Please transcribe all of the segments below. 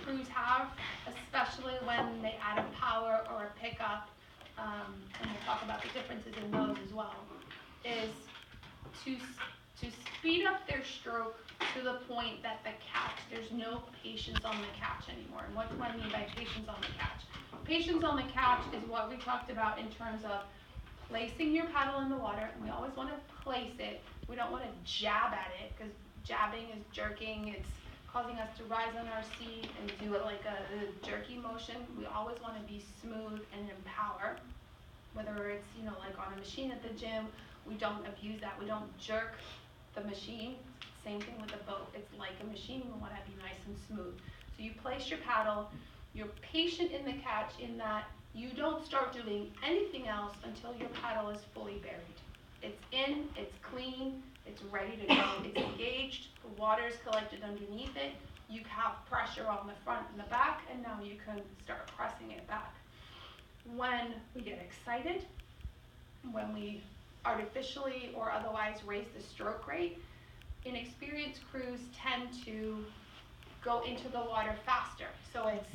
crews have, especially when they add a power or a pickup, and we'll talk about the differences in those as well, is to speed up their stroke to the point that the catch, there's no patience on the catch anymore. And what do I mean by patience on the catch? Patience on the catch is what we talked about in terms of placing your paddle in the water, and we always want to place it. We don't want to jab at it, because jabbing is jerking. It's causing us to rise on our seat and do it like a jerky motion. We always want to be smooth and in power. Whether it's, like on a machine at the gym, we don't abuse that. We don't jerk the machine. Same thing with a boat. It's like a machine. We want to be nice and smooth. So you place your paddle. You're patient in the catch in that you don't start doing anything else until your paddle is fully buried. It's in, it's clean, it's ready to go, it's engaged, the water is collected underneath it, you have pressure on the front and the back, and now you can start pressing it back. When we get excited, when we artificially or otherwise raise the stroke rate, inexperienced crews tend to go into the water faster. So it's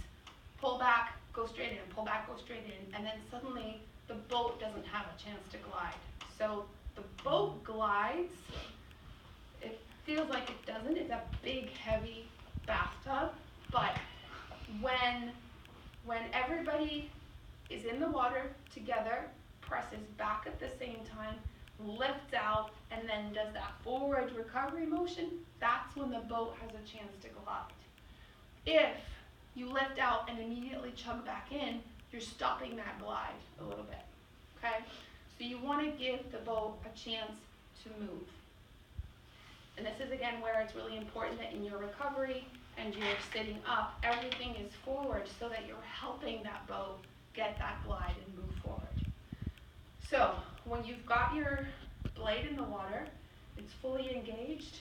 pull back, go straight in, pull back, go straight in, and then suddenly the boat doesn't have a chance to glide. So the boat glides, it feels like it doesn't, it's a big heavy bathtub, but when everybody is in the water together, presses back at the same time, lifts out, and then does that forward recovery motion, that's when the boat has a chance to glide. If you lift out and immediately chug back in, you're stopping that glide a little bit, okay? So you want to give the boat a chance to move. And this is again where it's really important that in your recovery and you're sitting up, everything is forward so that you're helping that boat get that glide and move forward. So when you've got your blade in the water, it's fully engaged,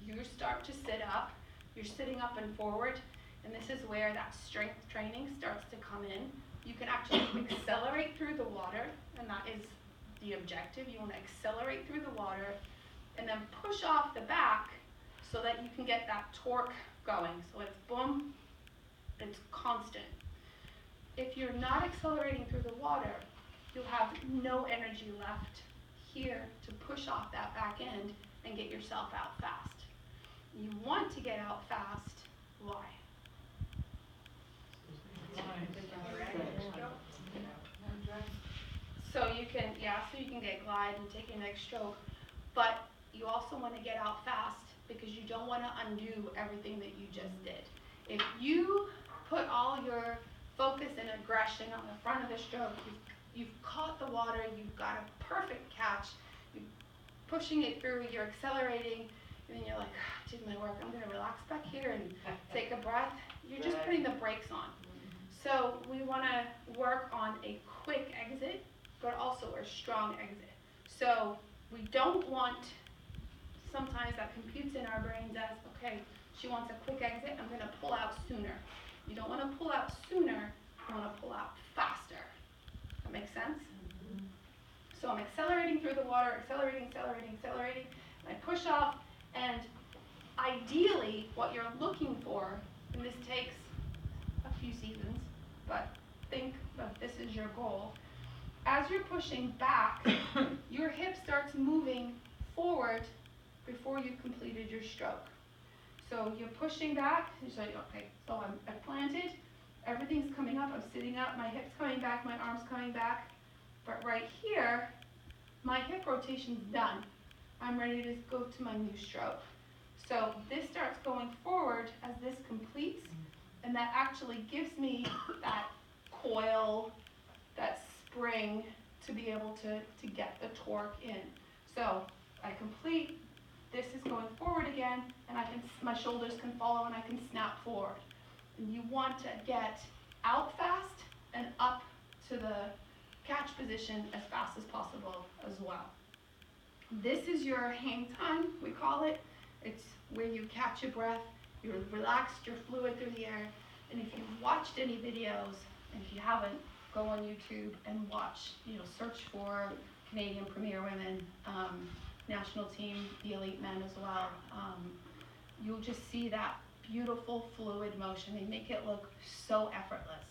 you start to sit up, you're sitting up and forward, and this is where that strength training starts to come in. You can actually accelerate through the water, and that is the objective. You want to accelerate through the water and then push off the back so that you can get that torque going. So it's boom, it's constant. If you're not accelerating through the water, you'll have no energy left here to push off that back end and get yourself out fast. You want to get out fast. Why? So you can get glide and take your next stroke, but you also want to get out fast because you don't want to undo everything that you just did. If you put all your focus and aggression on the front of the stroke, you've caught the water, you've got a perfect catch, you're pushing it through, you're accelerating, and then you're like, I did my work, I'm going to relax back here and take a breath. You're just putting the brakes on. So we want to work on a quick exit, but also a strong exit. So we don't want, sometimes that computes in our brains as, okay, she wants a quick exit, I'm going to pull out sooner. You don't want to pull out sooner, you want to pull out faster. That makes sense? Mm-hmm. So I'm accelerating through the water, accelerating, and I push off, and ideally what you're looking for, and this takes a few seasons, but think that this is your goal. As you're pushing back, your hip starts moving forward before you've completed your stroke. So you're pushing back, so I'm planted, everything's coming up, I'm sitting up, my hip's coming back, my arm's coming back, but right here, my hip rotation's done. I'm ready to go to my new stroke. So this starts going forward as this completes, and that actually gives me that coil, that spring to be able to get the torque in. So I complete, this is going forward again, and my shoulders can follow and I can snap forward. And you want to get out fast and up to the catch position as fast as possible as well. This is your hang time, we call it. It's where you catch your breath, you're relaxed, you're fluid through the air. And if you've watched any videos, and if you haven't, go on YouTube and watch, search for Canadian Premier Women, national team, the elite men as well. You'll just see that beautiful fluid motion. They make it look so effortless.